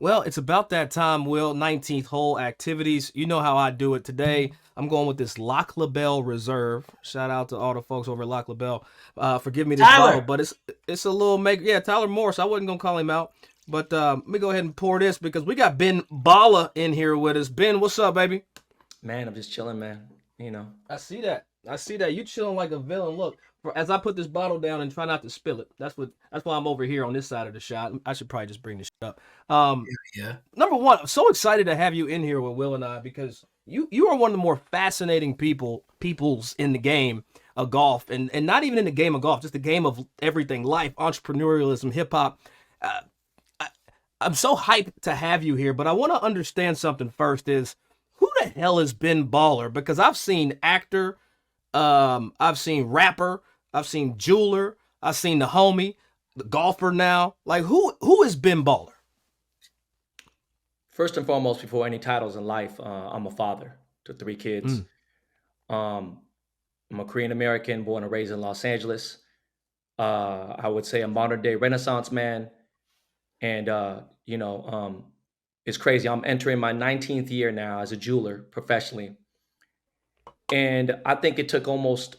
Well, it's about that time, Will. 19th hole activities. You know how I do it today. I'm going with this Loch LaBelle Reserve. Shout out to all the folks over at Loch LaBelle for giving me this bottle. Tyler. But it's a little make. Yeah, Tyler Morris. I wasn't gonna call him out, but let me go ahead and pour this because we got Ben Balla in here with us. Ben, what's up, baby? Man, I'm just chilling, man. You know. I see that. I see that. You chilling like a villain. Look, as I put this bottle down and try not to spill it. That's why I'm over here on this side of the shot. I should probably just bring this shit up. Yeah. Number one, I'm so excited to have you in here with Will and I because you are one of the more fascinating peoples in the game of golf, and not even in the game of golf, just the game of everything, life, entrepreneurialism, hip hop. Uh, I, I'm so hyped to have you here, but I want to understand something first. Is who the hell is Ben Baller? Because I've seen actor, I've seen rapper, I've seen jeweler, I've seen the homie, the golfer now. Like who is Ben Baller? First and foremost, before any titles in life, I'm a father to three kids. Mm. Um, I'm a Korean American, born and raised in Los Angeles. I would say a modern day Renaissance man, and it's crazy. I'm entering my 19th year now as a jeweler professionally, and I think it took almost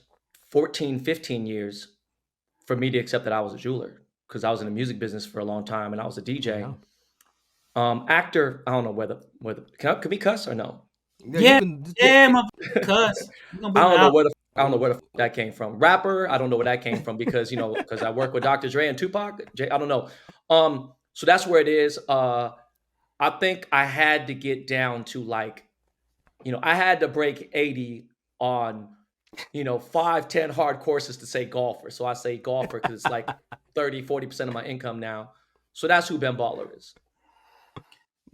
14, 15 years for me to accept that I was a jeweler because I was in the music business for a long time and I was a DJ. Yeah. Actor, I don't know whether can we cuss or no? Yeah, you Yeah, can. yeah, my cuss. We're gonna I bleep it don't know out. where the I don't know where the that came from. Rapper, I don't know where that came from because because I work with Dr. Dre and Tupac. I don't know. So that's where it is. I think I had to get down to I had to break 80 on 5, 10 hard courses to say golfer. So I say golfer because it's like 30, 40% of my income now. So that's who Ben Baller is.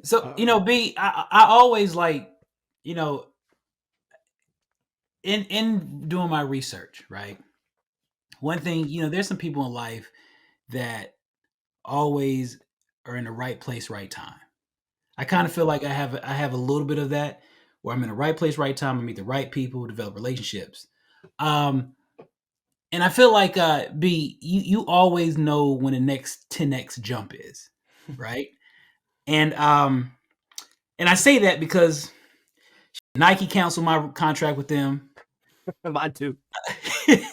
So, B, I always like, you know, in doing my research, right? One thing, there's some people in life that always are in the right place, right time. I kind of feel like I have a little bit of that where I'm in the right place, right time. I meet the right people, develop relationships. Um, and I feel like B, you always know when the next 10x jump is, right? And and I say that because Nike canceled my contract with them. Mine too. In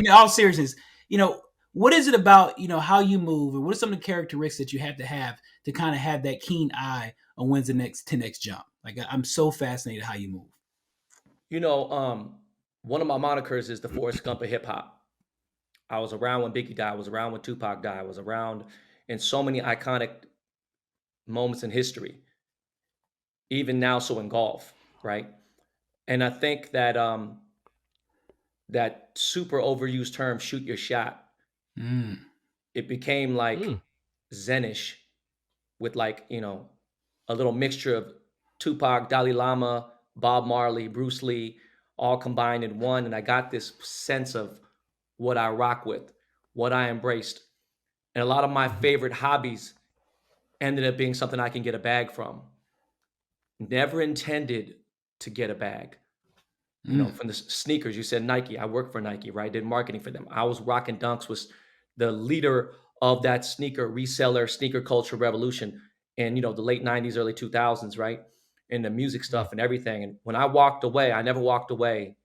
all seriousness, you know, what is it about how you move, and what are some of the characteristics that you have to kind of have that keen eye on when's the next 10x jump? Like I'm so fascinated how you move. You know, one of my monikers is the Forrest Gump of hip hop. I was around when Biggie died. I was around when Tupac died. I was around in so many iconic moments in history. Even now, so in golf, right? And I think that that super overused term, "shoot your shot," Mm. it became like Mm. Zenish with a little mixture of Tupac, Dalai Lama, Bob Marley, Bruce Lee, all combined in one. And I got this sense of what I rock with, what I embraced. And a lot of my favorite hobbies ended up being something I can get a bag from. Never intended to get a bag. Mm. From the sneakers, you said Nike. I worked for Nike, right? Did marketing for them. I was rocking Dunks, was the leader of that sneaker reseller, sneaker culture revolution in, the late 90s, early 2000s, right? And the music stuff and everything. And when I walked away, I never walked away,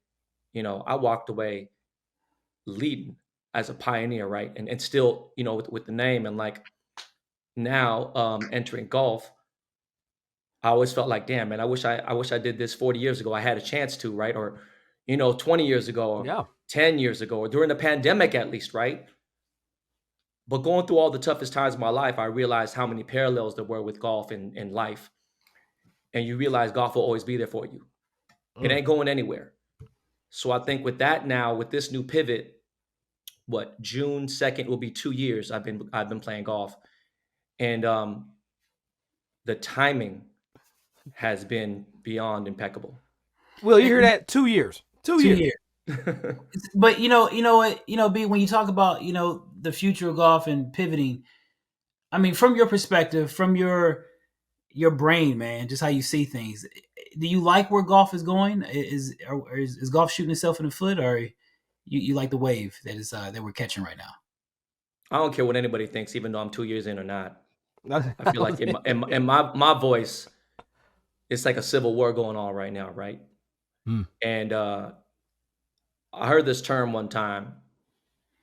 I walked away leading as a pioneer, right? And still, with the name and now entering golf, I always felt like, damn, man, I wish I did this 40 years ago. I had a chance to, right? Or, 20 years ago or Yeah. 10 years ago or during the pandemic at least, right? But going through all the toughest times of my life, I realized how many parallels there were with golf and life. And you realize golf will always be there for you. It Mm. ain't going anywhere. So I think with that now, with this new pivot, what June 2nd will be 2 years I've been playing golf. And the timing has been beyond impeccable. Will you And hear that? 2 years. Two 2 years. years. But you know what, B, when you talk about the future of golf and pivoting, I mean, from your perspective, from your brain, man, just how you see things. Do you like where golf is going? Is golf shooting itself in the foot, or you like the wave that we're catching right now? I don't care what anybody thinks, even though I'm 2 years in or not. I feel like in my voice, it's like a civil war going on right now, right? Mm. And I heard this term one time,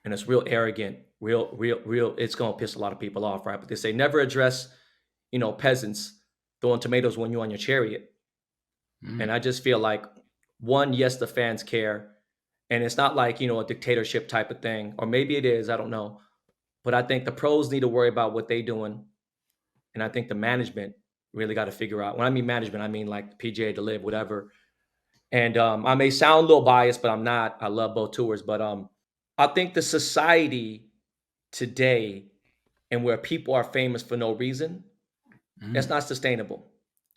and it's real arrogant, real. It's gonna piss a lot of people off, right? But they say never address, peasants throwing tomatoes when you're on your chariot. And I just feel like, one, yes, the fans care, and it's not like a dictatorship type of thing, or maybe it is. I don't know, but I think the pros need to worry about what they doing, and I think the management really got to figure out. When I mean management, I mean like the PGA, to live, whatever. And I may sound a little biased, but I'm not. I love both tours, but I think the society today, and where people are famous for no reason, it's not sustainable.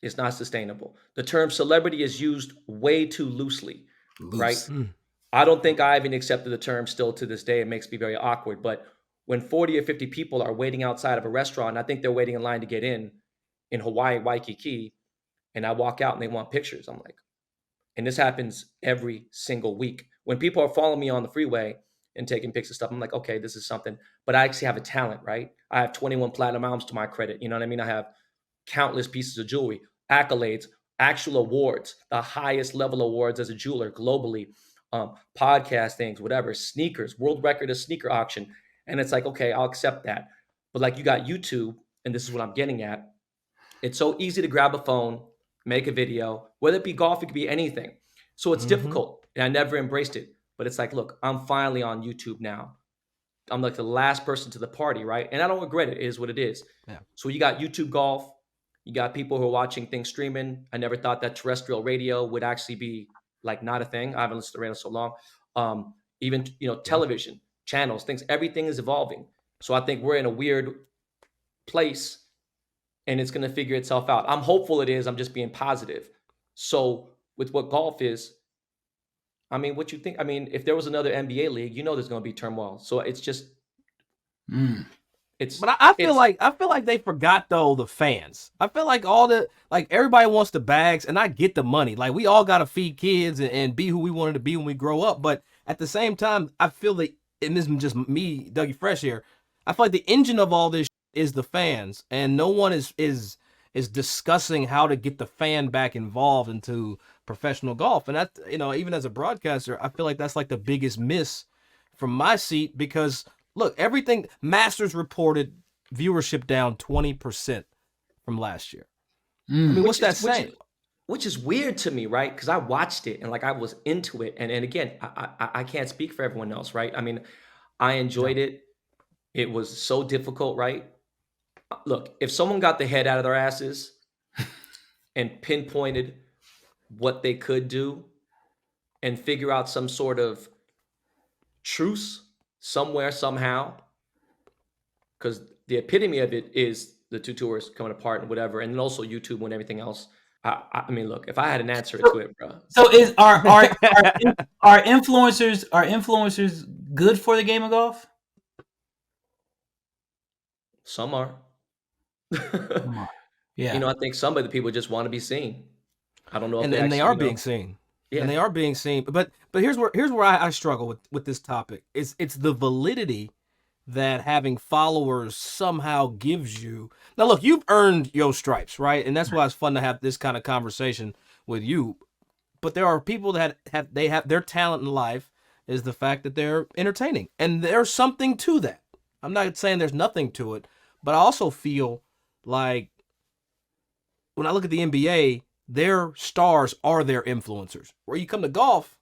It's not sustainable. The term celebrity is used way too loosely, right? Loose. Mm. I don't think I even accepted the term still to this day. It makes me very awkward. But when 40 or 50 people are waiting outside of a restaurant, I think they're waiting in line to get in Hawaii, Waikiki, and I walk out and they want pictures. I'm like, and this happens every single week. When people are following me on the freeway and taking pics of stuff, I'm like, okay, this is something. But I actually have a talent, right? I have 21 platinum albums to my credit. You know what I mean? I have countless pieces of jewelry, accolades, actual awards, the highest level awards as a jeweler globally, podcast things, whatever, sneakers, world record of sneaker auction. And it's like, okay, I'll accept that. But like, you got YouTube, and this is what I'm getting at. It's so easy to grab a phone, make a video, whether it be golf, it could be anything. So it's difficult, and I never embraced it. But it's like, look, I'm finally on YouTube now. I'm like the last person to the party, right? And I don't regret it. It is what it is. Yeah. So you got YouTube golf. You got people who are watching things streaming. I never thought that terrestrial radio would actually be like not a thing. I haven't listened to radio so long. Even television channels, things, everything is evolving. So I think we're in a weird place, and it's going to figure itself out. I'm hopeful it is. I'm just being positive. So with what golf is, I mean, what you think? I mean, if there was another NBA league, there's going to be turmoil. So it's just, it's. But I feel like they forgot though the fans. I feel like everybody wants the bags, and I get the money. Like, we all got to feed kids and be who we wanted to be when we grow up. But at the same time, I feel that, and this is just me, Dougie Fresh here, I feel like the engine of all this is the fans, and no one is discussing how to get the fan back involved into professional golf. And that, even as a broadcaster, I feel like that's like the biggest miss from my seat, because look, everything Masters reported viewership down 20% from last year. I mean, what's that saying? Which is weird to me, right? Because I watched it and like I was into it, and again, I can't speak for everyone else, right? I mean, I enjoyed it. It was so difficult, right? Look, if someone got the head out of their asses and pinpointed what they could do and figure out some sort of truce somewhere, somehow, because the epitome of it is the two tours coming apart and whatever, and then also YouTube and everything else. I mean, look, if I had an answer to it, bro. So are influencers good for the game of golf? Some are. Yeah. I think some of the people just want to be seen. I don't know if And they are being seen. Yeah. And they are being seen. But here's where I struggle with this topic. It's the validity that having followers somehow gives you. Now, look, you've earned your stripes, right? And that's why it's fun to have this kind of conversation with you. But there are people that have their talent in life is the fact that they're entertaining. And there's something to that. I'm not saying there's nothing to it, but I also feel like when I look at the NBA, their stars are their influencers. Where you come to golf,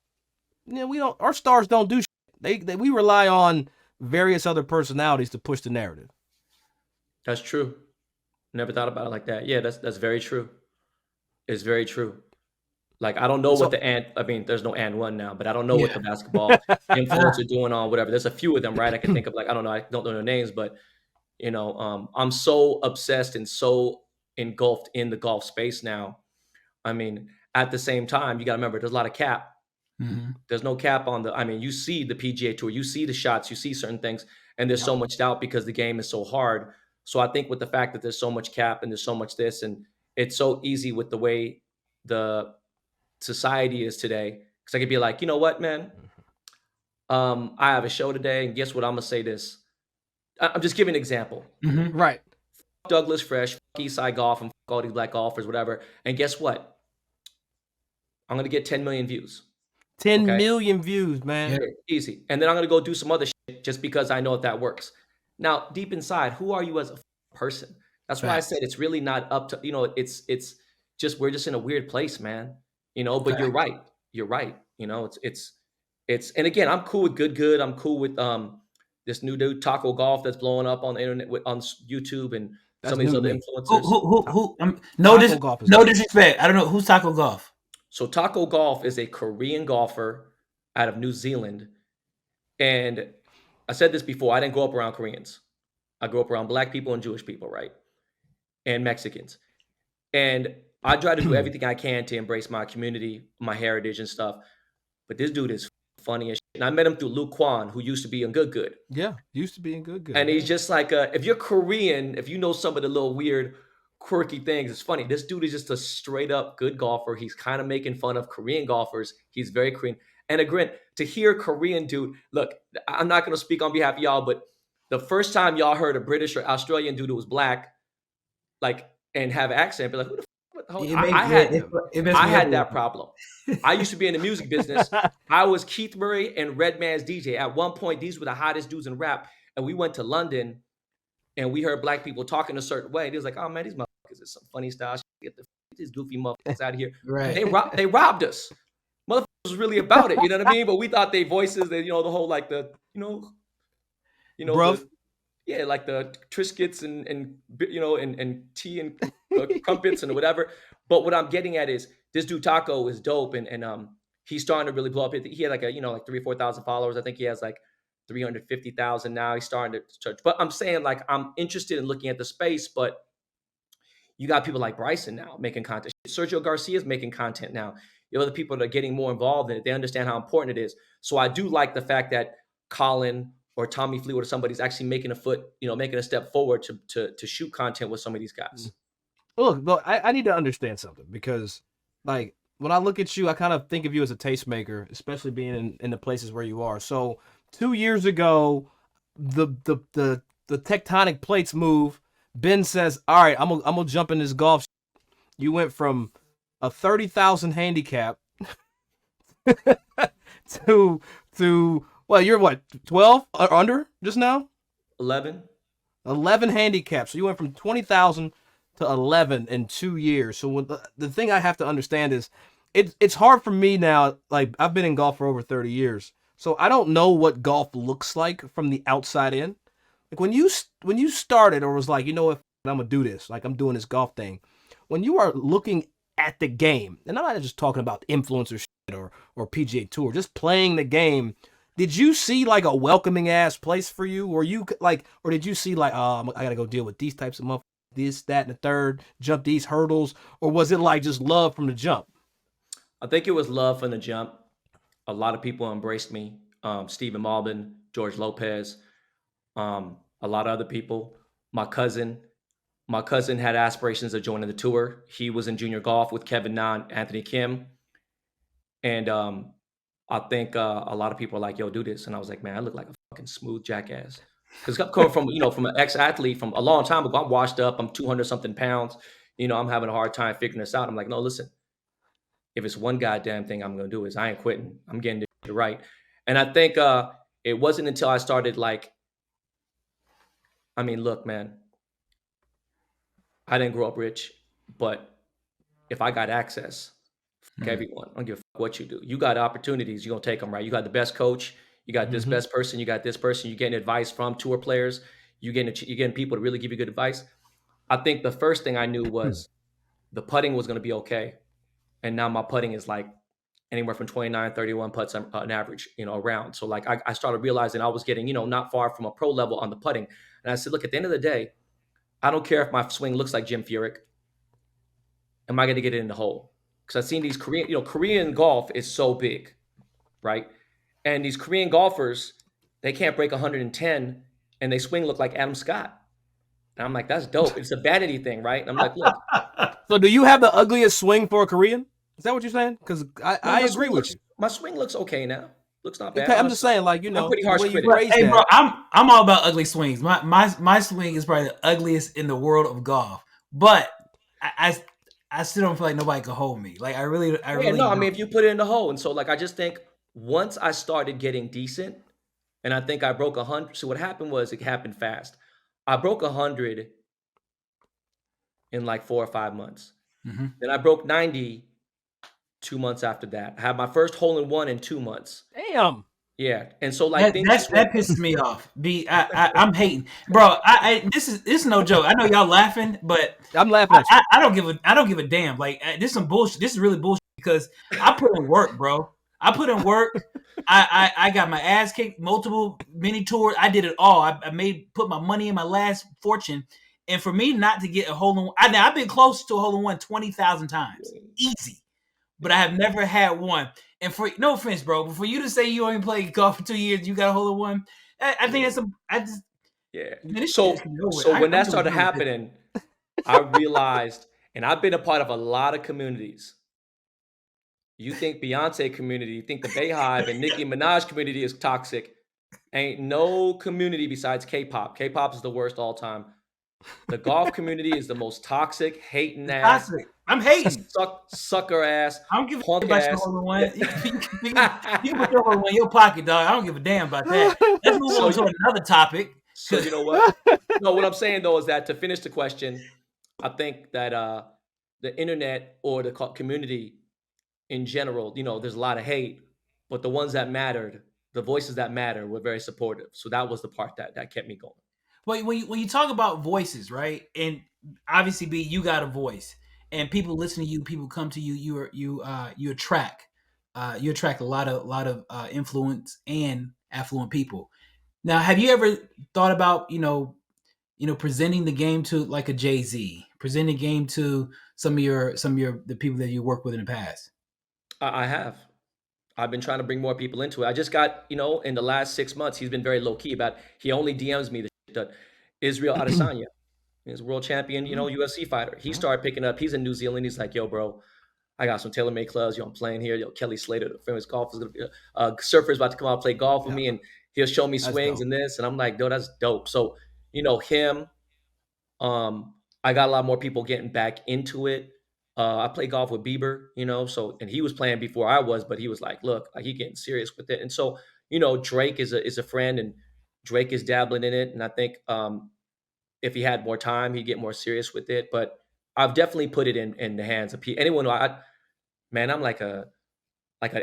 our stars don't do shit. We rely on various other personalities to push the narrative. That's true. Never thought about it like that. Yeah, that's very true. It's very true. Like, I don't know what there's no and one now, but I don't know what the basketball influencers are doing on whatever. There's a few of them, right? I can think of, like, I don't know. I don't know their names, but I'm so obsessed and so engulfed in the golf space now. I mean, at the same time, you got to remember, there's a lot of cap. There's no cap on you see the PGA Tour, you see the shots, you see certain things, and there's so much doubt because the game is so hard. So I think with the fact that there's so much cap and there's so much this, and it's so easy with the way the society is today, because I could be like, you know what, man, I have a show today, and guess what, I'm gonna say this. I'm just giving an example. Right. Douglas Fresh, fuck Eastside Golf, and fuck all these black golfers, whatever. And guess what? I'm gonna get 10 million views. 10 Okay. million views, man. Yeah. Easy. And then I'm gonna go do some other shit just because I know if that works. Now, deep inside, who are you as a person? That's why I Facts. said it's really not up to, it's just we're just in a weird place, man. But you're Facts. right. You're right. And again, I'm cool with good. I'm cool with this new dude, Taco Golf, that's blowing up on the internet on YouTube and That's some of these new to other me. influencers. Who? Taco Golf is No new. disrespect. I don't know who's Taco Golf. So Taco Golf is a Korean golfer out of New Zealand. And I said this before, I didn't grow up around Koreans. I grew up around black people and Jewish people, right? And Mexicans. And I try to do everything I can to embrace my community, my heritage and stuff. But this dude is funny as shit. And I met him through Luke Kwan, who used to be in Good. Yeah, used to be in good. And he's just like, if you're Korean, if you know some of the little weird, quirky things, it's funny. This dude is just a straight up good golfer. He's kind of making fun of Korean golfers. He's very Korean. And again, to hear Korean dude, look, I'm not going to speak on behalf of y'all, but the first time y'all heard a British or Australian dude who was black, like, and have an accent, be like, who the I had that problem. I used to be in the music business. I was Keith Murray and Redman's DJ. At one point, these were the hottest dudes in rap. And we went to London and we heard black people talking a certain way. They was like, oh man, these motherfuckers is some funny style. Get these goofy motherfuckers out of here. Right. They robbed us. Motherfuckers was really about it. You know what I mean? But we thought they voices, the whole like the, Bruv. Like the Triscuits and tea and crumpets and whatever. But what I'm getting at is this dude Taco is dope and he's starting to really blow up. He had like 3,000 or 4,000 followers. I think he has like 350,000 now. He's starting to church. But I'm saying like I'm interested in looking at the space, but you got people like Bryson now making content. Sergio Garcia's making content now. You know, the people that are getting more involved in it. They understand how important it is. So I do like the fact that Colin or Tommy Fleetwood or somebody's actually making a step forward to shoot content with some of these guys. Look, I need to understand something because, like, when I look at you, I kind of think of you as a tastemaker, especially being in the places where you are. So 2 years ago, the tectonic plates move. Ben says, "All right, I'm gonna jump in this golf." You went from a 30,000 handicap to well, you're what, 12 or under just now? 11 handicaps. So you went from 20,000 to 11 in 2 years. So the thing I have to understand is it's hard for me now. Like, I've been in golf for over 30 years. So I don't know what golf looks like from the outside in. Like when you started or was like, you know what, I'm going to do this. Like, I'm doing this golf thing. When you are looking at the game, and I'm not just talking about influencer shit or PGA Tour, just playing the game. Did you see like a welcoming ass place for you? Or did you see like, I got to go deal with these types of motherfuckers, this, that, and the third, jump these hurdles? Or was it like just love from the jump? I think it was love from the jump. A lot of people embraced me. Stephen Malbin, George Lopez, a lot of other people. My cousin had aspirations of joining the tour. He was in junior golf with Kevin Na and Anthony Kim. And I think a lot of people are like, yo, do this. And I was like, man, I look like a fucking smooth jackass. Because I'm coming from an ex-athlete from a long time ago. I'm washed up. I'm 200 something pounds. I'm having a hard time figuring this out. I'm like, no, listen, if it's one goddamn thing I'm going to do is I ain't quitting. I'm getting this right. And I think it wasn't until I started look, man, I didn't grow up rich, but if I got access, fuck everyone. I don't give a fuck what you do. You got opportunities, you're going to take them, right? You got the best coach. You got this best person. You got this person. You're getting advice from tour players. You're getting people to really give you good advice. I think the first thing I knew was the putting was going to be okay. And now my putting is like anywhere from 29, 31 putts on average, around. So like I started realizing I was getting, not far from a pro level on the putting. And I said, look, at the end of the day, I don't care if my swing looks like Jim Furyk. Am I going to get it in the hole? Because I've seen these Korean golf is so big, right? And these Korean golfers, they can't break 110 and they swing look like Adam Scott. And I'm like, that's dope. It's a vanity thing, right? And I'm like, look. So do you have the ugliest swing for a Korean? Is that what you're saying? Because I agree with you. My swing looks okay now. Looks not bad. Okay, I'm just Honestly, saying, like, I'm pretty the harsh way you critic. phrase Hey, bro, that. I'm all about ugly swings. My swing is probably the ugliest in the world of golf, but I still don't feel like nobody can hold me. Like I really Yeah, no, I don't. mean, if you put it in the hole, and so like I just think once I started getting decent, and I think I broke 100. So what happened was it happened fast. I broke 100 in like 4 or 5 months. Mhm. Then I broke 90 2 months after that. I had my first hole in one in 2 months. Damn. Yeah, and so like things just went. That pisses me off. I'm hating, bro. This is no joke. I know y'all laughing, but I'm laughing at you. I don't give a damn. Like this is some bullshit. This is really bullshit because I put in work, bro. I put in work. I got my ass kicked multiple mini tours. I did it all. I put my money in my last fortune, and for me not to get a hole in one, I've been close to a hole in one 20,000 times, easy, but I have never had one. And for no offense, bro, but for you to say you only played golf for 2 years, you got a hole in one. I think that's some. I just Yeah. man, this shit So pissed me over. so when I'm that really started done with this. happening, I realized, and I've been a part of a lot of communities. You think Beyonce community, you think the Bayhive and Nicki Minaj community is toxic. Ain't no community besides K-pop. K-pop is the worst all time. The golf community is the most toxic, hating It's ass, toxic. I'm hating. sucker ass, I don't give a punk damn about your ass. hole in one. You can put your hole in one in your pocket, dog. I don't give a damn about that. Let's move So on to another topic. so you know what? No, what I'm saying though is that to finish the question, I think that the internet or the community in general, there's a lot of hate, but the ones that mattered, the voices that matter, were very supportive. So that was the part that kept me going. But when you talk about voices, right? And obviously, B, you got a voice, and people listen to you. People come to you. You attract a lot of influence and affluent people. Now, have you ever thought about presenting the game to like a Jay-Z, presenting the game to some of your the people that you work with in the past? I have. I've been trying to bring more people into it. I just got, in the last 6 months, he's been very low key about. He only DMs me the shit that Israel Adesanya, he's a world champion, UFC fighter. He started picking up. He's in New Zealand. He's like, yo, bro, I got some TaylorMade clubs. I'm playing here. Yo, Kelly Slater, the famous golfer, surfer is about to come out and play golf with Yeah, me, and he'll show me that's swings dope. and this, and I'm like, dude, that's dope. So, him. I got a lot more people getting back into it. I play golf with Bieber, so and he was playing before I was, but he was like, look, like he getting serious with it. And so, Drake is a friend, and Drake is dabbling in it. And I think if he had more time, he'd get more serious with it. But I've definitely put it in the hands of anyone who man, I'm like an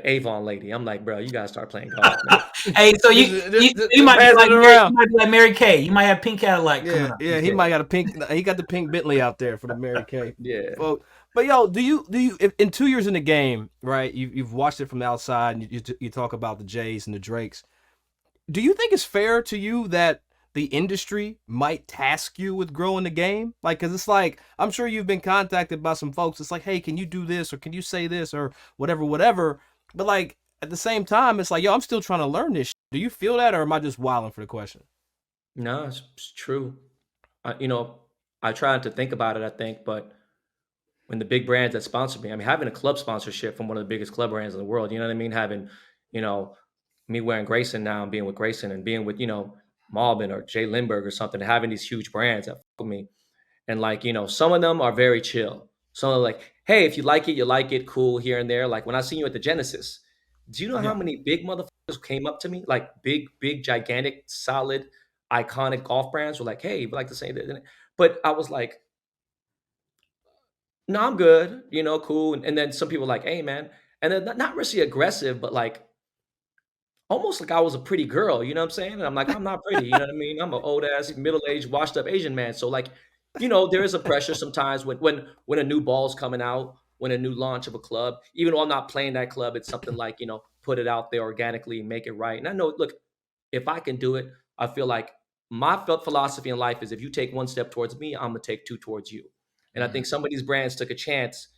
Avon lady. I'm like, bro, you gotta start playing golf, man. Hey, so you might be Passing like it Mary, around. you might be like Mary Kay. You might have pink Cadillac coming Yeah, up. yeah, he might got a pink. He got the pink Bentley out there for the Mary Kay. Yeah. Well, but yo, do you if, in 2 years in the game, right? You've watched it from the outside, and you talk about the Jays and the Drakes. Do you think it's fair to you that the industry might task you with growing the game? Like, cause it's like I'm sure you've been contacted by some folks. It's like, hey, can you do this or can you say this or whatever, whatever. But like at the same time, it's like, yo, I'm still trying to learn this. Do you feel that, or am I just wilding for the question? No, it's true. I tried to think about it, I think, but when the big brands that sponsor me, I mean, having a club sponsorship from one of the biggest club brands in the world, you know what I mean? Having, you know, me wearing Grayson now and being with Grayson and being with, Malvin or Jay Lindbergh or something, having these huge brands that fuck with me. And like, some of them are very chill. Some are like, hey, if you like it, you like it, cool here and there. Like when I seen you at the Genesis, do you know how Yeah. many big motherfuckers came up to me? Like big, gigantic, solid, iconic golf brands were like, hey, we'd like to say that. But I was like, no, I'm good, cool. And then some people were like, hey, man. And then not really aggressive, but like almost like I was a pretty girl, you know what I'm saying? And I'm like, I'm not pretty, you know what I mean? I'm an old ass, middle-aged, washed up Asian man. So like, there is a pressure sometimes when a new ball's coming out, when a new launch of a club, even though I'm not playing that club, it's something like, put it out there organically, make it right. And I know, look, if I can do it, I feel like my philosophy in life is if you take one step towards me, I'm gonna take two towards you. And I think some of these brands took a chance,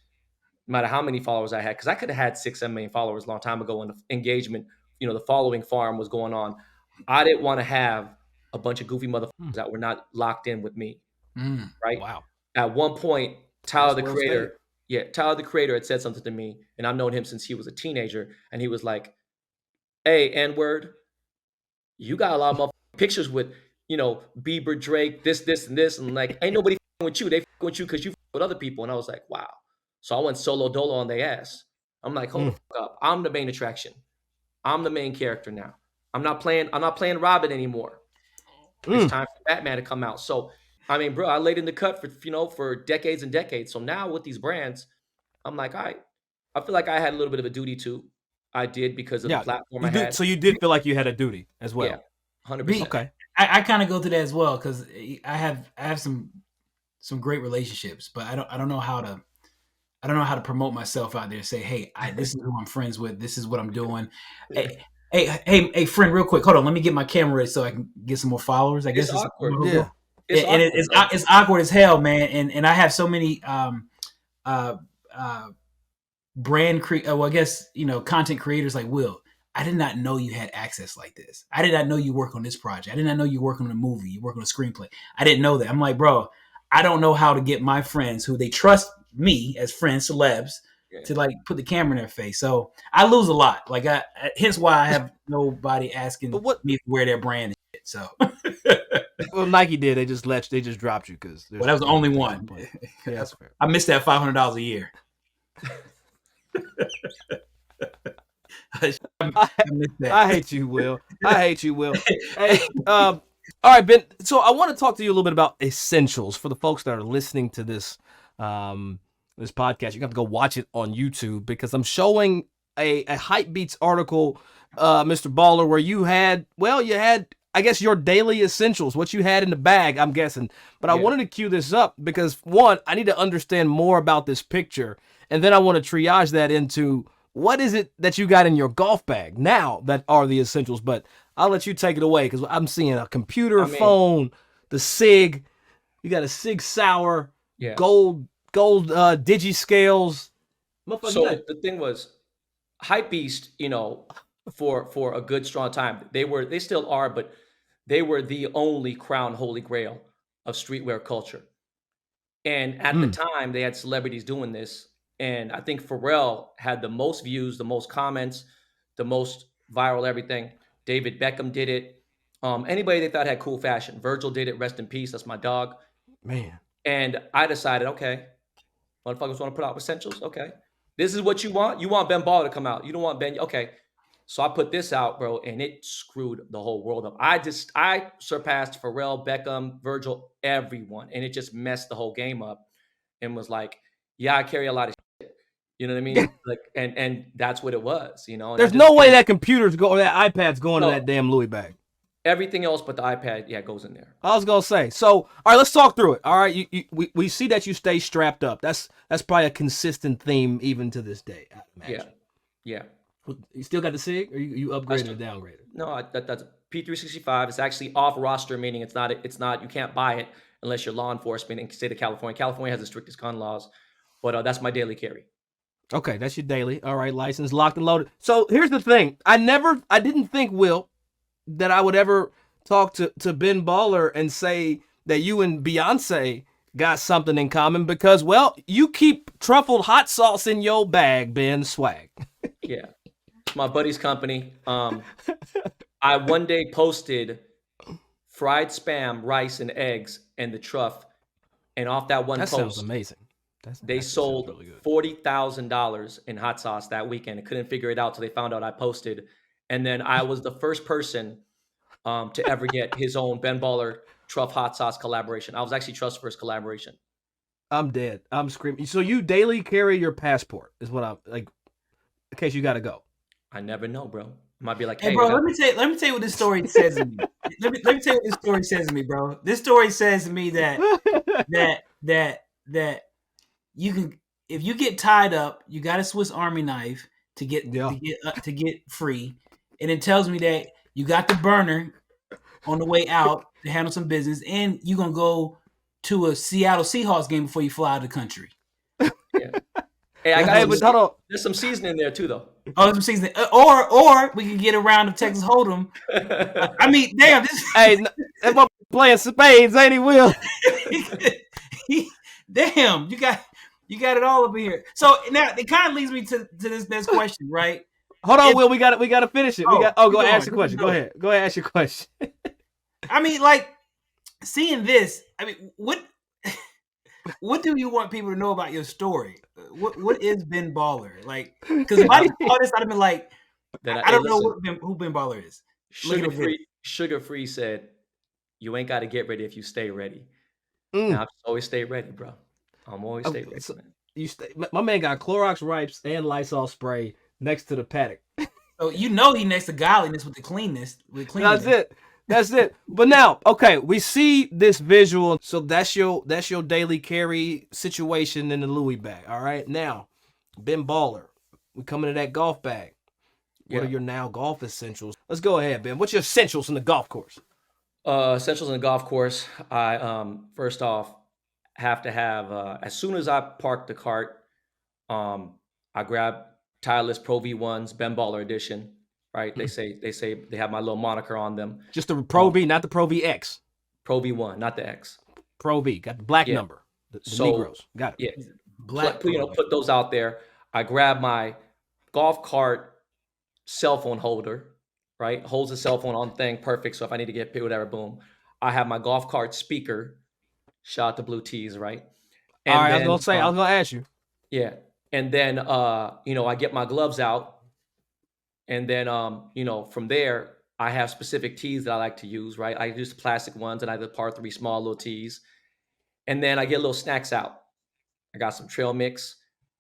no matter how many followers I had, because I could have had 6, 7 million followers a long time ago when the engagement, the following farm was going on. I didn't want to have a bunch of goofy motherfuckers that were not locked in with me, right? Wow, At one point, Tyler that's the well stated. creator, yeah, Tyler the creator had said something to me, and I've known him since he was a teenager, and he was like, Hey, N-word, you got a lot of pictures with, Bieber, Drake, this, and this, and like, ain't nobody with you. They with you because you with other people. And I was like, wow. So I went solo dolo on their ass. I'm like, hold the Mm, fuck up. I'm the main attraction. I'm the main character now. I'm not playing Robin anymore. It's mm. time for Batman to come out. So, I mean, bro, I laid in the cut for decades and decades. So now with these brands, I'm like, all right, I feel like I had a little bit of a duty too. I did because of the Yeah, platform you I did. had. So you did feel like you had a duty as Yeah, well. 100%. Be, Okay. I kind of go through that as well because I have some great relationships, but I don't know how to promote myself out there and say, hey, this is who I'm friends with. This is what I'm doing. Hey, friend, real quick, hold on. Let me get my camera ready so I can get some more followers. I It's guess awkward. Yeah. It's and awkward, bro. it's awkward as hell, man. And I have so many uh, uh, well, I guess content creators like Will. I did not know you had access like this. I did not know you work on this project. I did not know you work on a movie. You work on a screenplay. I didn't know that. I'm like, bro, I don't know how to get my friends who they trust me as friends, celebs, Yeah. to like put the camera in their face. So I lose a lot. Like hence why I have nobody asking But what? me to wear their brand and shit. So Well, Nike did. They just dropped you because well, that was the only one. Yeah, that's fair. I missed that $500 a year. I I, missed that. I hate you, Will. I hate you, Will. Hey, all right, Ben. So I want to talk to you a little bit about essentials for the folks that are listening to this podcast. You have to go watch it on YouTube because I'm showing a Hypebeats article, Mr. Baller, where you had I guess your daily essentials, what you had in the bag, I'm guessing. But I Yeah. wanted to cue this up because one, I need to understand more about this picture, and then I want to triage that into what is it that you got in your golf bag now that are the essentials. But I'll let you take it away because I'm seeing a computer, I mean, phone, the SIG. You got a SIG Sauer, yeah. gold digi scales. Motherfucker, So you got- the thing was, Hypebeast, for a good strong time, they still are, but they were the only crown holy grail of streetwear culture. And at the Mm. time, they had celebrities doing this. And I think Pharrell had the most views, the most comments, the most viral everything. David Beckham did it. Anybody they thought had cool fashion. Virgil did it. Rest in peace. That's my dog. Man. And I decided, okay, motherfuckers want to put out essentials. Okay, this is what you want. You want Ben Ball to come out. You don't want Ben. Okay, so I put this out, bro, and it screwed the whole world up. I surpassed Pharrell, Beckham, Virgil, everyone, and it just messed the whole game up. And was like, yeah, I carry a lot of shit. You know what I mean? Like, and that's what it was. And I There's just no way that computer's go or that iPad's going no in that damn Louis bag. everything else but the iPad, yeah, goes in there. I was gonna say. So, all right, let's talk through it. All right, we see that you stay strapped up. That's probably a consistent theme even to this day. I Yeah, imagine. yeah. You still got the SIG, or you upgraded or downgraded? No, that's P365. It's actually off roster, meaning it's not. You can't buy it unless you're law enforcement in the state of California. California has the strictest gun laws, but that's my daily carry. Okay, that's your daily. All right, license locked and loaded. So here's the thing. I didn't think, Will, that I would ever talk to Ben Baller and say that you and Beyonce got something in common because, well, you keep truffled hot sauce in your bag, Ben. Swag. Yeah, it's my buddy's company. I one day posted fried spam, rice, and eggs, and the truff, and off that one That sounds post, amazing. they That sold sounds really good. $40,000 in hot sauce that weekend. I couldn't figure it out, so they found out I posted, and then I was the first person to ever get his own Ben Baller Truff hot sauce collaboration. I was actually Truff's first collaboration. I'm dead. I'm screaming. So you daily carry your passport is what I'm like, in case you got to go. I never know, bro. I might be like, Hey, hey, bro, we got- let me tell you what this story says to me. let me tell you what this story says to me, bro. This story says to me that you can, if you get tied up, you got a Swiss Army knife to get to get free, and it tells me that you got the burner on the way out to handle some business, and you're gonna go to a Seattle Seahawks game before you fly out of the country. yeah. Hey, I got Hey, some, but hold on. there's some seasoning there too, though. Oh, some season, or we can get a round of Texas Hold'em. I mean, damn, this. Hey, that motherfucker playing spades, ain't he, Will? Damn, you got it all up in here. So now it kind of leads me to this next question, right? Hold on, Will. We got to finish it. Go ask your question. No. Go ahead. Go ahead. Ask your question. I mean, like seeing this. I mean, what do you want people to know about your story? What is Ben Baller? Like, because if I saw this, I'd have been like, I don't know who Ben Baller is. Sugar Free said, "You ain't got to get ready if you stay ready." Now, I've always stay ready, bro. I'm always stay ready. So my man got Clorox wipes and Lysol spray next to the paddock. So he next to godliness with the cleanness. That's it. But now, okay, we see this visual. So that's your daily carry situation in the Louis bag. All right. Now, Ben Baller, we coming to that golf bag. What are your now golf essentials? Let's go ahead, Ben. What's your essentials in the golf course? Essentials in the golf course. I first off have to have as soon as I park the cart, I grab Titleist Pro V1s, Ben Baller edition. Right? They say they have my little moniker on them. Just the Pro V, not the Pro VX. Pro V1, not the X. Pro V, got the black number. The Negroes, got it. Yeah, black. Put those out there. I grab my golf cart cell phone holder. Right, holds the cell phone on thing, perfect. So if I need to get paid, whatever, boom. I have my golf cart speaker. Shout out to Blue Tees, right? And all right, I was gonna ask you. Yeah, and then I get my gloves out. And then, from there, I have specific tees that I like to use, right? I use the plastic ones and I have the par 3 small little tees. And then I get little snacks out. I got some trail mix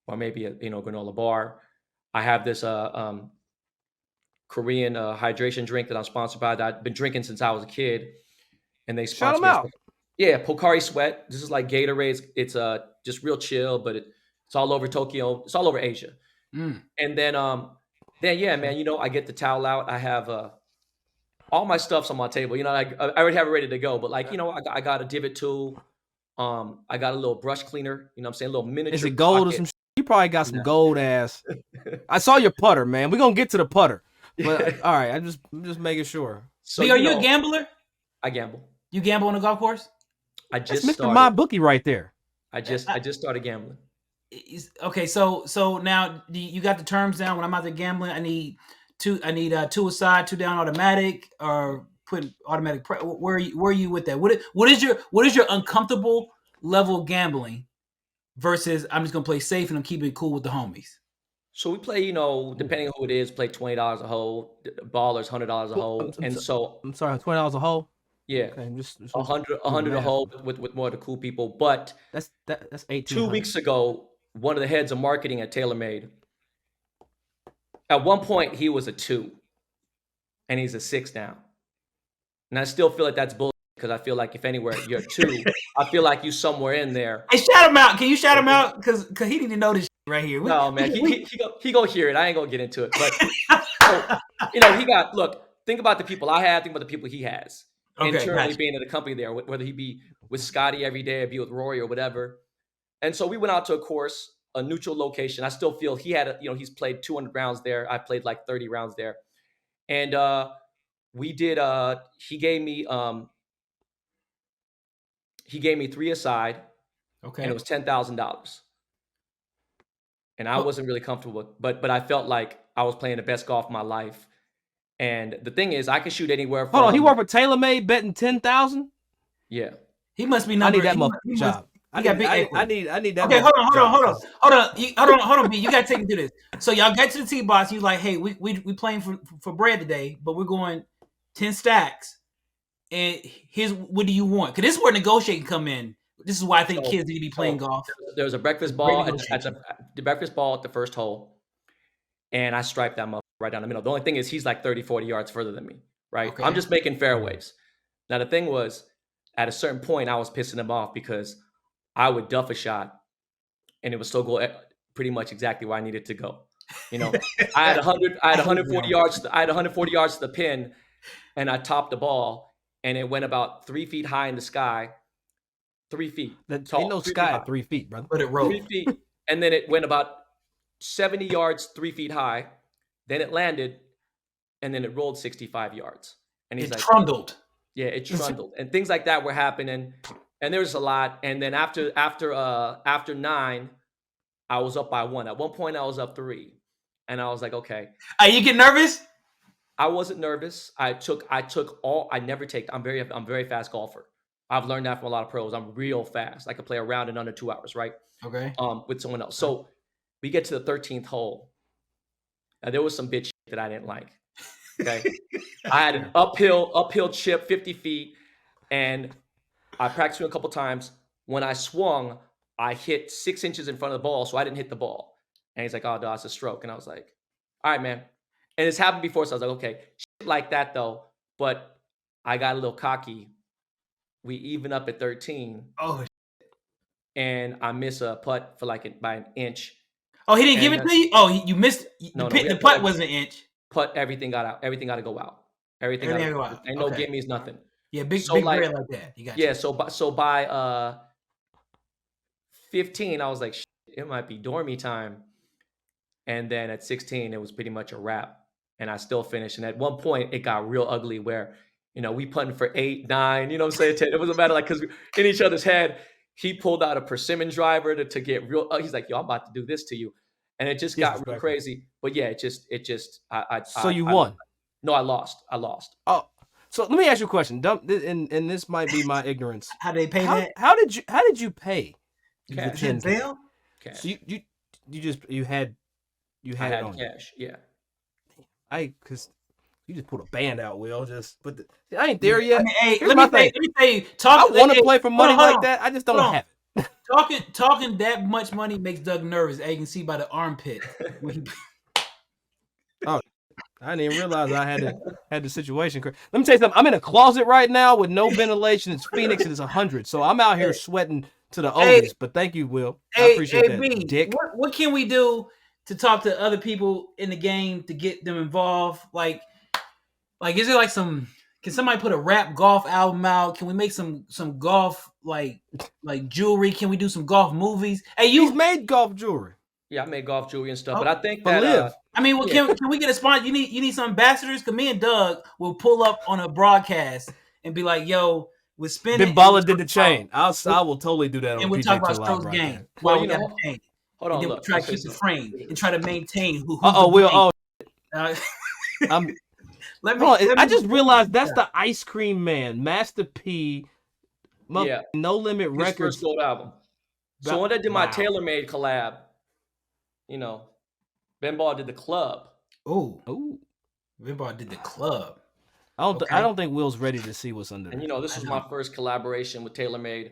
or maybe a, granola bar. I have this Korean hydration drink that I'm sponsored by that I've been drinking since I was a kid. And they sponsor me. Shout them out. Yeah, Pocari Sweat. This is like Gatorade. It's just real chill, but it's all over Tokyo. It's all over Asia. And then yeah, man, I get the towel out. I have all my stuff's on my table. I already have it ready to go. But I got a divot tool. I got a little brush cleaner. You know what I'm saying? A little miniature. Is it gold pocket. or some shit? You probably got some gold ass. I saw your putter, man. We're gonna get to the putter. But all right, I'm just making sure. So are you a gambler? I gamble. You gamble on the golf course? I just Mr. started. My bookie right there. I just started gambling. Okay, so now you got the terms down. When I'm out there gambling, I need two two aside, 2 down automatic, or put automatic. Where are you with that? What is your uncomfortable level of gambling versus I'm just gonna play safe and I'm keeping it cool with the homies? So we play, depending on who it is, play $20 a hole. Ballers $100 a hole, I'm sorry, $20 a hole. Yeah, okay, just 100 a hole with more of the cool people. But that's 18. 2 weeks ago, one of the heads of marketing at TaylorMade, at one point he was a 2, and he's a 6 now. And I still feel like that's bullshit because I feel like if anywhere you're a 2, I feel like you somewhere in there. Hey, shout him out! Can you shout him out? Because he need to know this right here. No, man, he go hear it. I ain't gonna get into it, but he got. Look, think about the people I have. Think about the people he has. Internally being at a company there, whether he be with Scotty every day or be with Rory or whatever. And so we went out to a course, a neutral location. I still feel he had he's played 200 rounds there. I played like 30 rounds there. And we did he gave me 3 aside. Okay. And it was $10,000. And I wasn't really comfortable, but I felt like I was playing the best golf of my life. And the thing is, I can shoot anywhere from. Hold on, he worked for TaylorMade betting 10,000. Yeah, he must be. I need that motherfucking job. I need that. Okay, hold on, B. You gotta take me through this. So y'all get to the tee box. You like, hey, we playing for bread today, but we're going 10 stacks. And here's what do you want? Because this is where negotiating come in. This is why I think kids need to be playing golf. There's a breakfast ball at the breakfast ball at the first hole, and I striped that motherfucker right down the middle. The only thing is he's like 30, 40 yards further than me, right? Okay. I'm just making fairways. Now, the thing was, at a certain point, I was pissing him off because I would duff a shot, and it would still go pretty much exactly where I needed to go. I had 140 yards. I had 140 yards to the pin, and I topped the ball, and it went about 3 feet high in the sky. 3 feet. Tall. Ain't no sky at 3 feet, brother. But it rolled 3 feet, and then it went about 70 yards, 3 feet high. Then it landed, and then it rolled 65 yards. And he's trundled. Yeah, it trundled, and things like that were happening. And there was a lot. And then after 9, I was up by 1. At one point, I was up 3, And I was like, okay. Are you get nervous? I wasn't nervous. I took all. I never take. I'm very fast golfer. I've learned that from a lot of pros. I'm real fast. I can play a round in under 2 hours, right? Okay. With someone else. So we get to the 13th hole. Now there was some bitch shit that I didn't like. Okay. I had an uphill chip, 50 feet, and I practiced it a couple times. When I swung, I hit 6 inches in front of the ball, so I didn't hit the ball. And he's like, "Oh, no, it's a stroke." And I was like, "All right, man." And it's happened before, so I was like, "Okay, shit like that though." But I got a little cocky. We even up at 13, Oh, and I miss a putt for like by an inch. oh, he didn't give it to you. Oh, you missed. No, The putt was an inch. Putt, everything got out. Everything got to go out. Everything got to go out. Ain't no gimmies, nothing. Yeah, big So, big like, bread like that. You got Yeah, you. so by 15, I was like, shit, it might be dormy time. And then at 16, it was pretty much a wrap. And I still finished. And at one point, it got real ugly where, we putting for 8, 9, you know what I'm saying? 10. It wasn't matter, like, because in each other's head, he pulled out a persimmon driver to get real. He's like, yo, I'm about to do this to you. And it just got real crazy. But yeah, So you won? No, I lost. Oh, so let me ask you a question. And this might be my ignorance. How they pay that? How did you pay? Cash. The 10K? Cash. So you had it on cash. Yeah. Because you just put a band out, Will. I ain't there yet. I mean, hey, Here's let my me thing. say, I want to play for money like that. I just don't have it. Talking that much money makes Doug nervous. As you can see by the armpit. Oh, I didn't even realize I had the situation. Let me tell you something. I'm in a closet right now with no ventilation. It's Phoenix and it's 100. So I'm out here sweating to the oldies. But thank you, Will. I appreciate that. B, Dick. What can we do to talk to other people in the game to get them involved? Like is it like can somebody put a rap golf album out? Can we make some golf like jewelry? Can we do some golf movies? Hey, He's made golf jewelry. Yeah, I made golf jewelry and stuff, but I think that Liv. I mean, well, can we get a sponsor? You need some ambassadors? Because me and Doug will pull up on a broadcast and be like, "Yo, we're spinning." Ben Balla did the chain. I will totally do that on and we'll PGA talk about Tour Strokes live game. Well, we got the chain. Hold on, and then look. we try to keep the frame and try to maintain who. Will. Let I just realized that's the Ice Cream Man, Master P. Yeah. No Limit His Records. first gold album. So when I did my TaylorMade collab, Ben Ball did the club. Ooh. Ben Ball did the club. I don't think Will's ready to see what's under there. And this was my first collaboration with TaylorMade.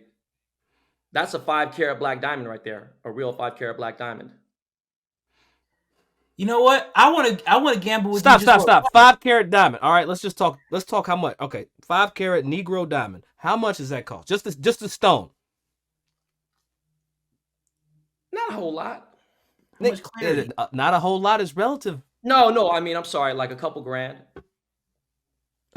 That's a 5-carat black diamond right there. A real 5-carat black diamond. You know what? I want to gamble with Stop. you. 5-carat diamond. All right, let's talk how much. Okay, 5-carat Negro diamond. How much does that cost? Just a stone. Not a whole lot. Not a whole lot is relative. No. I mean, I'm sorry, like a couple grand.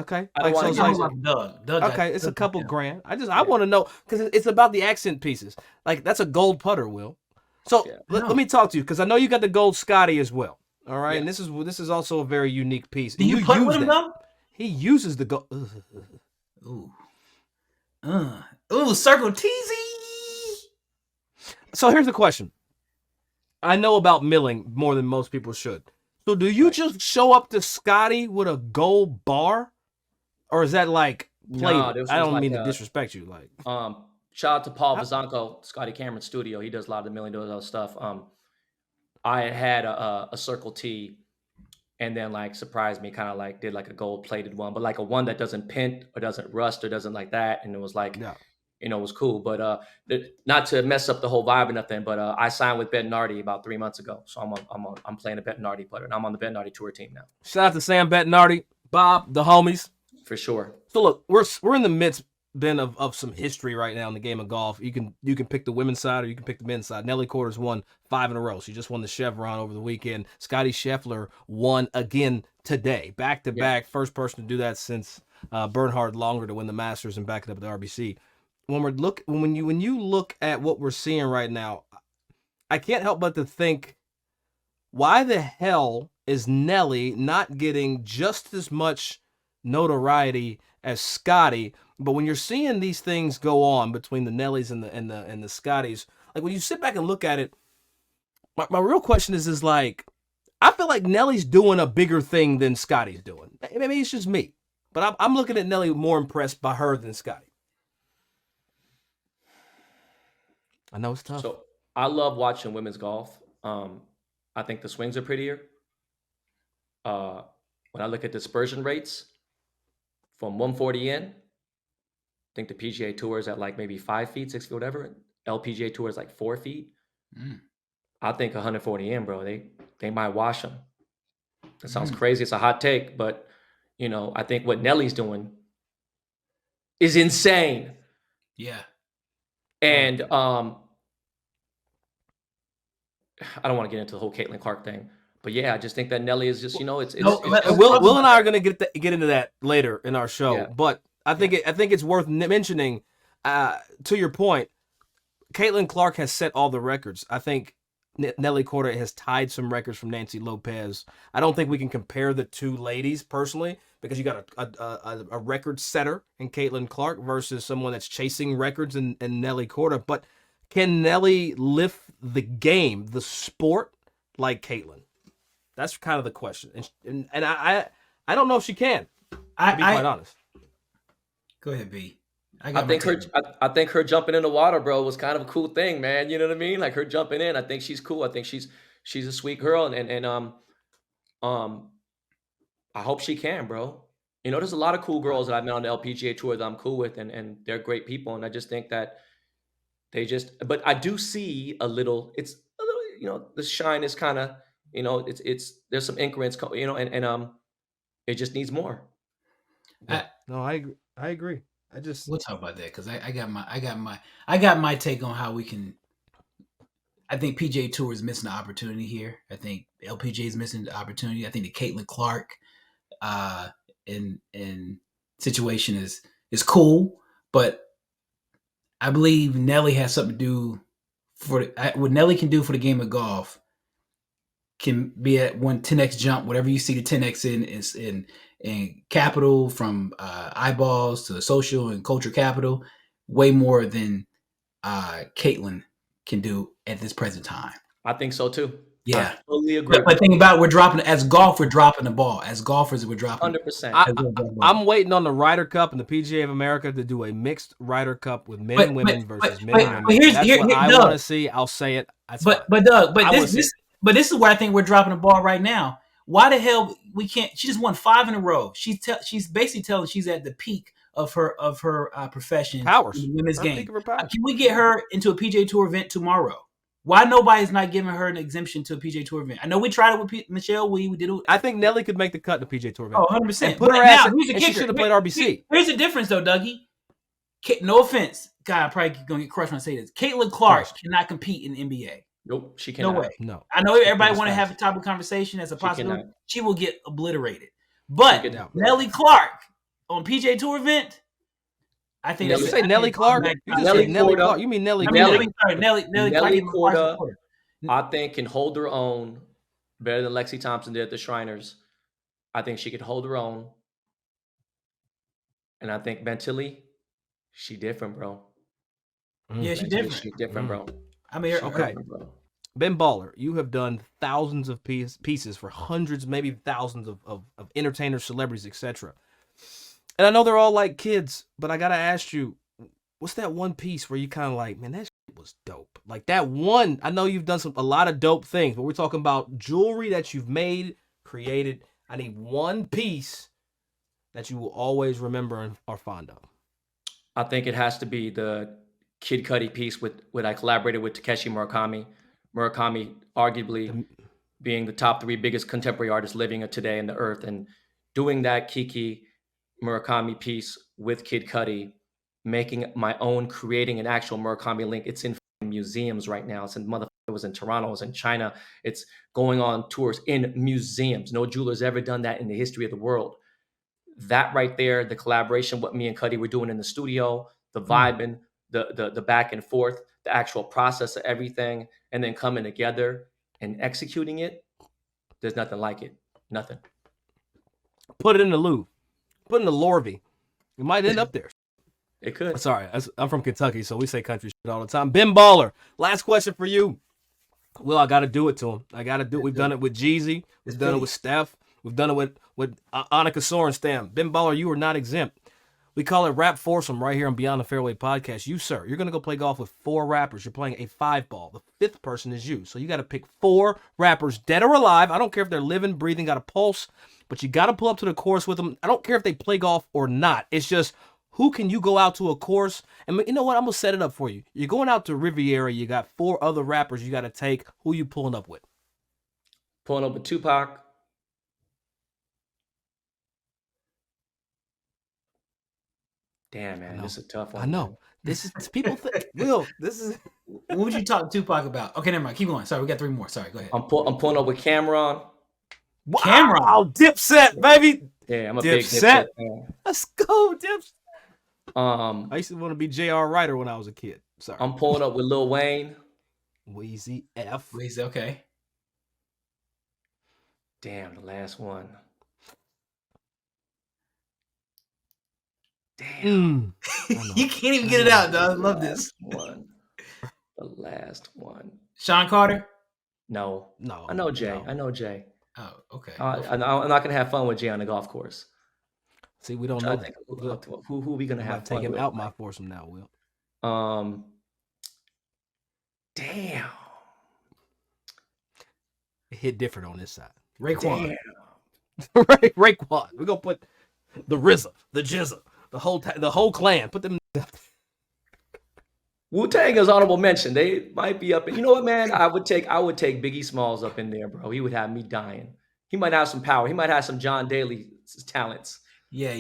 Okay. Doug. Okay, it's a couple grand. I want to know because it's about the accent pieces. Like that's a gold putter, Will. So let me talk to you because I know you got the gold Scotty as well. All right, and this is also a very unique piece. Do you putt with him though? He uses the gold. Circle teasy. So here's the question. I know about milling more than most people should. So do you just show up to Scotty with a gold bar? Or is that like played? I don't mean to disrespect you. Like shout out to Paul Vazanko, Scotty Cameron's studio. He does a lot of the $1 million stuff. I had a Circle T and then like surprised me, kind of like did like a gold plated one, but like a one that doesn't pint or doesn't rust or doesn't like that. And it was like it was cool. But not to mess up the whole vibe or nothing, but I signed with Bettinardi about 3 months ago. So I'm playing a Bettinardi putter, and I'm on the Bettinardi tour team now. Shout out to Sam Bettinardi, Bob, the homies. For sure. So look, we're in the midst, Ben, of some history right now in the game of golf. You can pick the women's side or you can pick the men's side. Nelly Korda's won 5 in a row. She just won the Chevron over the weekend. Scotty Scheffler won again today, back to back. First person to do that since Bernhard Longer to win the Masters and back it up at the RBC. When you look at what we're seeing right now, I can't help but to think, why the hell is Nelly not getting just as much notoriety as Scotty? But when you're seeing these things go on between the Nellies and the Scotties, like when you sit back and look at it, my real question is like, I feel like Nelly's doing a bigger thing than Scotty's doing. Maybe it's just me, but I'm looking at Nelly more impressed by her than Scotty. I know it's tough. So I love watching women's golf. I think the swings are prettier. When I look at dispersion rates from 140 in, I think the PGA Tour is at like maybe 5 feet, 6 feet, whatever. LPGA Tour is like 4 feet. I think 140 in, bro. They might wash them. That sounds crazy. It's a hot take, but you know, I think what Nelly's doing is insane. Yeah. And I don't want to get into the whole Caitlin Clark thing, but yeah, I just think that Nelly is just, you know, it's Will and I are going to get into that later in our show, Yeah. but I think it's worth mentioning. To your point, Caitlin Clark has set all the records. I think Nelly Korda has tied some records from Nancy Lopez. I don't think we can compare the two ladies personally because you got a record setter in Caitlin Clark versus someone that's chasing records in Nelly Korda. But can Nelly lift the game, the sport, like Caitlin? That's kind of the question. And I don't know if she can, to be quite honest. Go ahead, B. I think her jumping in the water, bro, was kind of a cool thing, man. You know what I mean? Like her jumping in. I think she's cool. I think she's a sweet girl, and I hope she can, bro. You know, there's a lot of cool girls that I've met on the LPGA Tour that I'm cool with, and they're great people. And I just think that but I do see it's a little, you know, the shine is kind of, you know, there's some increments, you know, and it just needs more. No, I agree. We'll talk about that because I got my take on how we can. I think PGA Tour is missing the opportunity here. I think LPGA is missing the opportunity. I think the Caitlin Clark in situation is cool, but I believe Nelly has something to do what Nelly can do for the game of golf. Can be at 10x jump, whatever you see the 10x in is in capital, from eyeballs to social and culture capital, way more than Caitlin can do at this present time. I think so too. Yeah, I totally agree. But think about we're dropping the ball. As golfers, we're dropping 100%. I'm waiting on the Ryder Cup and the PGA of America to do a mixed Ryder Cup with men and women versus men and women. That's what I want to see. I'll say it. But Doug, this is where I think we're dropping the ball right now. Why the hell we can't? She just won 5 in a row. She's basically telling she's at the peak of her profession. Powers. In the women's game. Can we get her into a PGA Tour event tomorrow? Why nobody's not giving her an exemption to a PGA Tour event? I know we tried it with Michelle Wie. We did it. I think Nelly could make the cut to PGA Tour event. Oh, 100%. And put her ass in, and she should have played RBC. Here's the difference, though, Dougie. No offense. God, I'm probably going to get crushed when I say this. Caitlin Clark cannot compete in the NBA. Nope, she cannot. No way. No. I know everybody want to have a topic conversation as a possibility. She will get obliterated. But Nelly Clark on PGA Tour event, I think you say Nelly Clark? You just say Nelly Clark. You mean Nelly Clark? Nelly Korda, I think, can hold her own better than Lexi Thompson did at the Shriners. I think she could hold her own. And I think mentally, she different, bro. Yeah, she's different. She's different, bro. I mean, okay. Ben Baller, you have done thousands of pieces for hundreds, maybe thousands of entertainers, celebrities, etc. And I know they're all like kids, but I gotta ask you, what's that one piece where you kind of like, man, that shit was dope? Like that one. I know you've done a lot of dope things, but we're talking about jewelry that you've made, created. I need one piece that you will always remember and are fond of. I think it has to be the Kid Cudi piece with I collaborated with Takeshi Murakami. Murakami arguably being the top 3 biggest contemporary artists living today on the earth, and doing that Kiki Murakami piece with Kid Cudi, making my own, creating an actual Murakami link. It's in museums right now. It was in Toronto, it was in China. It's going on tours in museums. No jeweler's ever done that in the history of the world. That right there, the collaboration, what me and Cudi were doing in the studio, the vibing, the back and forth, the actual process of everything, and then coming together and executing it. There's nothing like it. Nothing. Put it in the Louvre. Put it in the Lowery. It might end up there. It could. Sorry, I'm from Kentucky, so we say country shit all the time. Ben Baller, last question for you. Well, I got to do it to him. I got to do it. We've done it with Jeezy. We've done it with Steph. We've done it with Annika Sorenstam. Ben Baller, you are not exempt. We call it Rap Foursome right here on Beyond the Fairway podcast. You, sir, you're going to go play golf with 4 rappers. You're playing a 5-ball. The 5th person is you. So you got to pick 4 rappers, dead or alive. I don't care if they're living, breathing, got a pulse, but you got to pull up to the course with them. I don't care if they play golf or not. It's just, who can you go out to a course? And you know what? I'm going to set it up for you. You're going out to Riviera. You got 4 other rappers you got to take. Who you pulling up with? Pulling up with Tupac. Damn, man, this is a tough one. I know. Man. This is people think. Will, this is. What would you talk to Tupac about? Okay, never mind. Keep going. Sorry, we got 3 more. Sorry, go ahead. I'm pulling up with Cameron. Wow, Cameron, Dipset, baby. Yeah, I'm a big Dipset fan. Let's go, Dipset. I used to want to be J.R. Ryder when I was a kid. Sorry. I'm pulling up with Lil Wayne. Weezy F. Weezy, okay. Damn, the last one. Damn. You can't even get it out, dog. I love this. The last one. Sean Carter? No. No. I know Jay. No. I know Jay. Oh, okay. I'm not going to have fun with Jay on the golf course. See, we don't know. Who are we going to have fun take him with? out my foursome now, Will. Damn. It hit different on this side. Raekwon. Raekwon. We're going to put the RZA, the Jizza, the whole clan. Put them. Wu-Tang is honorable mention. They might be up. You know what, man? I would take Biggie Smalls up in there, bro. He would have me dying. He might have some power. He might have some John Daly talents. Yeah.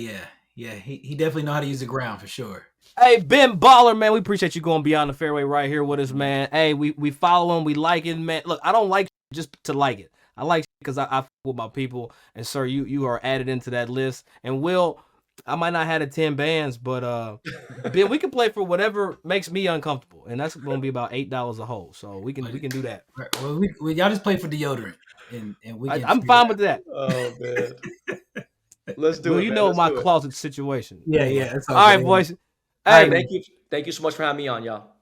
He definitely know how to use the ground for sure. Hey, Ben Baller, man, we appreciate you going Beyond the Fairway right here with us, man. Hey, we follow him. We like it, man. Look, I don't like just to like it. I like because I f with my people. And, sir, you are added into that list. And, Will, I might not have the 10 bands, but Ben, we can play for whatever makes me uncomfortable, and that's going to be about $8 a hole. So we can do that. Well, y'all just play for deodorant, and we. I'm fine with that. Oh man, let's do Well, it. you Man. know Let's my do it. closet situation. Yeah. All right, boys. All Hey, right, thank you so much for having me on, y'all.